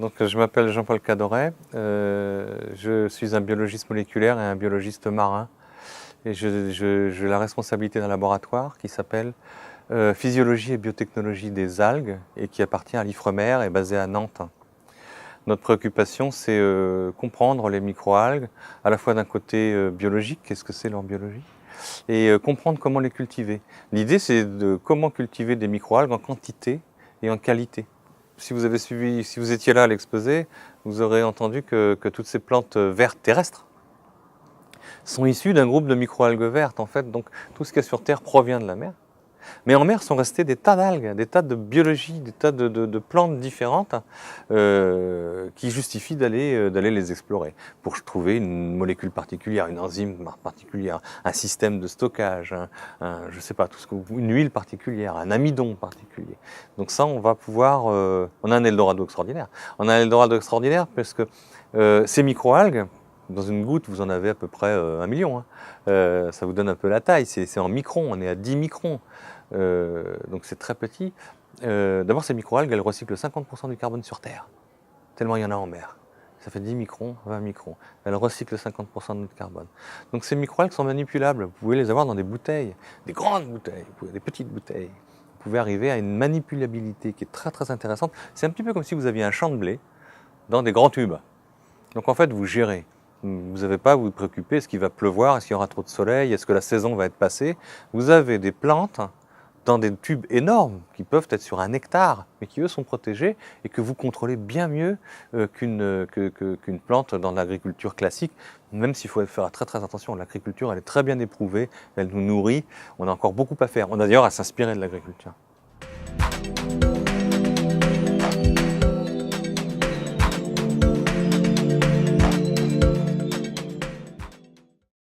Donc, je m'appelle Jean-Paul Cadoret, je suis un biologiste moléculaire et un biologiste marin. Et j'ai la responsabilité d'un laboratoire qui s'appelle Physiologie et biotechnologie des algues et qui appartient à l'Ifremer et basé à Nantes. Notre préoccupation, c'est comprendre les microalgues, à la fois d'un côté biologique, qu'est-ce que c'est leur biologie, et comprendre comment les cultiver. L'idée, c'est de comment cultiver des microalgues en quantité et en qualité. Si vous avez suivi, si vous étiez là à l'exposé, vous aurez entendu que toutes ces plantes vertes terrestres sont issues d'un groupe de microalgues vertes, en fait. Donc tout ce qu'il y a sur Terre provient de la mer. Mais en mer sont restés des tas d'algues, des tas de biologies, des tas de plantes différentes qui justifient d'aller les explorer pour trouver une molécule particulière, une enzyme particulière, un système de stockage, je sais pas, une huile particulière, un amidon particulier. Donc ça, on va pouvoir... on a un Eldorado extraordinaire. On a un Eldorado extraordinaire parce que ces microalgues, dans une goutte, vous en avez à peu près 1 million. Ça vous donne un peu la taille, c'est en microns, on est à 10 microns. Donc c'est très petit. D'abord, ces microalgues, elles recyclent 50% du carbone sur Terre, tellement il y en a en mer. Ça fait 10 microns, 20 microns. Elles recyclent 50% de notre carbone. Donc ces microalgues sont manipulables. Vous pouvez les avoir dans des bouteilles, des grandes bouteilles, des petites bouteilles. Vous pouvez arriver à une manipulabilité qui est très très intéressante. C'est un petit peu comme si vous aviez un champ de blé dans des grands tubes. Donc en fait, vous gérez. Vous n'avez pas à vous préoccuper, est-ce qu'il va pleuvoir, est-ce qu'il y aura trop de soleil, est-ce que la saison va être passée. Vous avez des plantes dans des tubes énormes qui peuvent être sur 1 hectare, mais qui eux sont protégés et que vous contrôlez bien mieux qu'une plante dans l'agriculture classique, même s'il faut faire très très attention. L'agriculture, elle est très bien éprouvée, elle nous nourrit, on a encore beaucoup à faire. On a d'ailleurs à s'inspirer de l'agriculture.